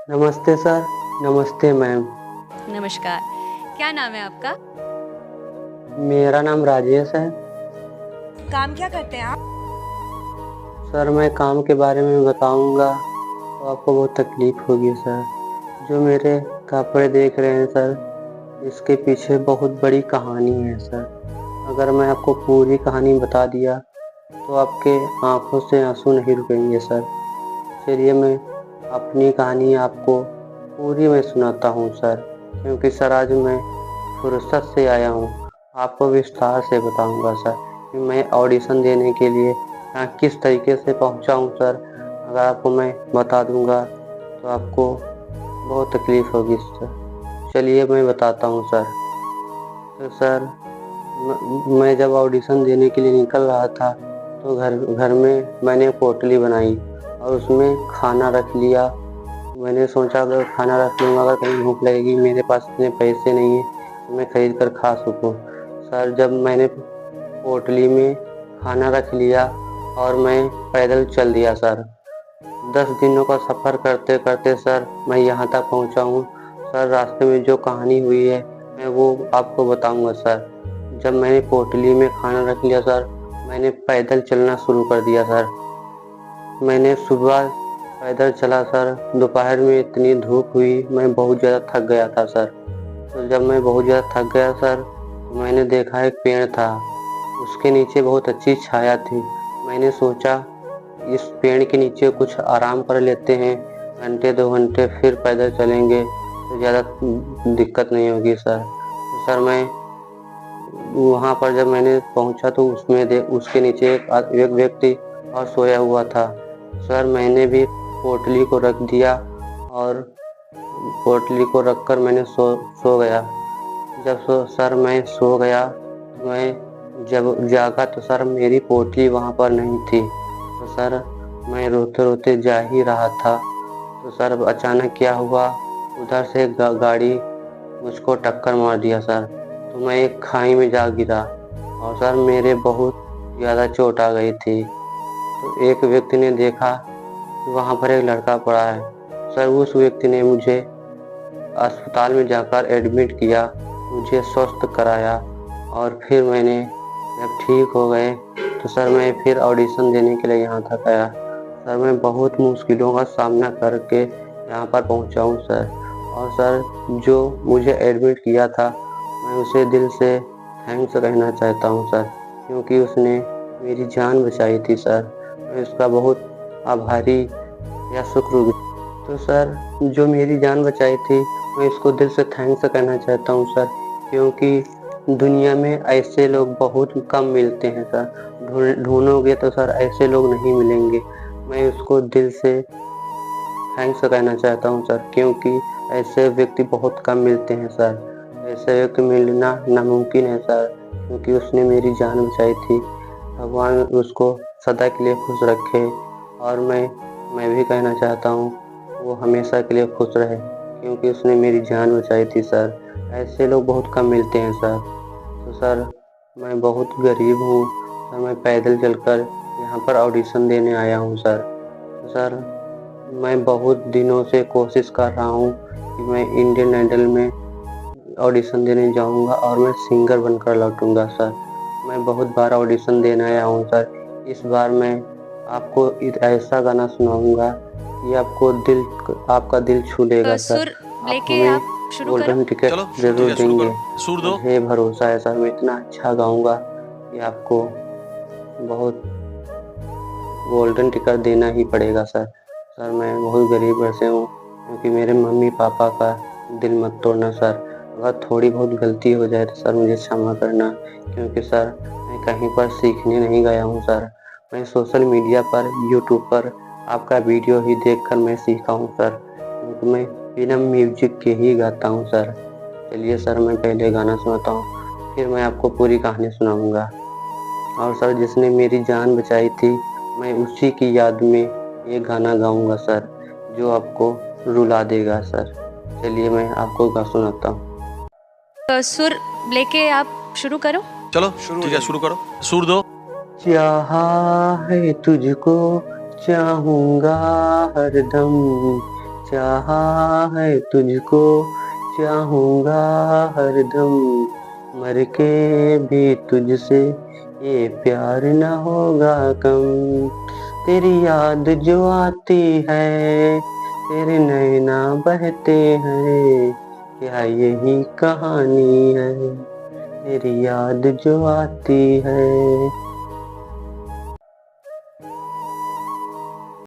नमस्ते सर। नमस्ते मैम। नमस्कार। क्या नाम है आपका? मेरा नाम राजेश है। काम क्या करते हैं आप? सर मैं काम के बारे में बताऊंगा तो आपको बहुत तकलीफ होगी सर। जो मेरे कपड़े देख रहे हैं सर, इसके पीछे बहुत बड़ी कहानी है सर। अगर मैं आपको पूरी कहानी बता दिया तो आपके आंखों से आंसू नहीं रुकेंगे सर। चलिए मैं अपनी कहानी आपको पूरी में सुनाता हूँ सर, क्योंकि सर आज मैं फुर्सत से आया हूँ। आपको विस्तार से बताऊंगा सर कि मैं ऑडिशन देने के लिए यहाँ किस तरीके से पहुँचा हूँ सर। अगर आपको मैं बता दूंगा तो आपको बहुत तकलीफ होगी सर। चलिए मैं बताता हूँ सर। तो सर मैं जब ऑडिशन देने के लिए निकल रहा था तो घर घर में मैंने पोटली बनाई और उसमें खाना रख लिया। मैंने सोचा अगर खाना रख लूँगा, अगर कहीं भूख लगेगी, मेरे पास इतने पैसे नहीं हैं तो मैं खरीद कर खा सकूँ। सर जब मैंने पोटली में खाना रख लिया और मैं पैदल चल दिया सर। 10 दिनों का सफ़र करते करते सर मैं यहाँ तक पहुँचा हूँ। सर रास्ते में जो कहानी हुई है मैं वो आपको बताऊँगा सर। जब मैंने पोटली में खाना रख लिया सर, मैंने पैदल चलना शुरू कर दिया सर। मैंने सुबह पैदल चला सर। दोपहर में इतनी धूप हुई, मैं बहुत ज़्यादा थक गया था सर। तो जब मैं बहुत ज़्यादा थक गया सर तो मैंने देखा एक पेड़ था, उसके नीचे बहुत अच्छी छाया थी। मैंने सोचा इस पेड़ के नीचे कुछ आराम कर लेते हैं, घंटे 2 घंटे फिर पैदल चलेंगे तो ज़्यादा दिक्कत नहीं होगी सर। तो सर मैं वहाँ पर जब मैंने पहुँचा तो उसके नीचे एक व्यक्ति और सोया हुआ था। सर मैंने भी पोटली को रख दिया और पोटली को रखकर मैंने सो गया। सर मैं सो गया, मैं जब जागा तो सर मेरी पोटली वहाँ पर नहीं थी। तो सर मैं रोते रोते जा ही रहा था तो सर अचानक क्या हुआ, उधर से गाड़ी मुझको टक्कर मार दिया सर। तो मैं एक खाई में जा गिरा और सर मेरे बहुत ज़्यादा चोट आ गई थी। तो एक व्यक्ति ने देखा कि वहाँ पर एक लड़का पड़ा है। सर उस व्यक्ति ने मुझे अस्पताल में जाकर एडमिट किया, मुझे स्वस्थ कराया और फिर मैंने जब ठीक हो गए तो सर मैं फिर ऑडिशन देने के लिए यहाँ तक आया। सर मैं बहुत मुश्किलों का सामना करके यहाँ पर पहुँचा हूँ सर। और सर जो मुझे एडमिट किया था मैं उसे दिल से थैंक्स कहना चाहता हूँ सर, क्योंकि उसने मेरी जान बचाई थी सर। मैं उसका बहुत आभारी या शुक्रगुजार। तो सर जो मेरी जान बचाई थी मैं इसको दिल से थैंक्स कहना चाहता हूँ सर, क्योंकि दुनिया में ऐसे लोग बहुत कम मिलते हैं सर। ढूंढोगे तो सर ऐसे लोग नहीं मिलेंगे। मैं उसको दिल से थैंक्स कहना चाहता हूँ सर, क्योंकि ऐसे व्यक्ति बहुत कम मिलते हैं सर। ऐसे व्यक्ति मिलना नामुमकिन है सर, क्योंकि उसने मेरी जान बचाई थी। भगवान उसको सदा के लिए खुश रखे और मैं भी कहना चाहता हूँ वो हमेशा के लिए खुश रहे, क्योंकि उसने मेरी जान बचाई थी सर। ऐसे लोग बहुत कम मिलते हैं सर। तो सर मैं बहुत गरीब हूँ सर, मैं पैदल चलकर यहाँ पर ऑडिशन देने आया हूँ सर। तो सर मैं बहुत दिनों से कोशिश कर रहा हूँ कि मैं इंडियन आइडल में ऑडिशन देने जाऊँगा और मैं सिंगर बनकर लौटूंगा सर। मैं बहुत बार ऑडिशन देने आया हूँ सर। इस बार मैं आपको ऐसा गाना सुनाऊंगा कि आपका दिल छू लेगा सर। सुर आप लेके हमें आप शुरू करो। गोल्डन टिकट चलो जरूर शुरू देंगे, करो, सुर दो। मुझे भरोसा है सर। मैं इतना अच्छा गाऊंगा कि आपको बहुत गोल्डन टिकट देना ही पड़ेगा सर। सर मैं बहुत गरीब घर से हूँ, क्योंकि मेरे मम्मी पापा का दिल मत तोड़ना सर। अगर थोड़ी बहुत गलती हो जाए तो सर मुझे क्षमा करना, क्योंकि सर मैं कहीं पर सीखने नहीं गया हूँ सर। मैं सोशल मीडिया पर यूट्यूब पर आपका वीडियो ही देखकर मैं सीखा हूँ सर, क्योंकि मैं बिना म्यूजिक के ही गाता हूँ सर। चलिए सर मैं पहले गाना सुनाता हूँ, फिर मैं आपको पूरी कहानी सुनाऊँगा। और सर जिसने मेरी जान बचाई थी मैं उसी की याद में ये गाना गाऊंगा सर, जो आपको रुला देगा सर। चलिए मैं आपको गा सुनाता हूँ। सुर लेके आप शुरू करो। चलो ठीक है, शुरू करो, सुर दो। चाहा है तुझको, चाहूंगा हरदम, चाहा है तुझको, चाहूँगा हरदम, मर के भी तुझसे ये प्यार न होगा कम। तेरी याद जो आती है, तेरे नैना बहते हैं, क्या यही कहानी है। तेरी याद जो आती है,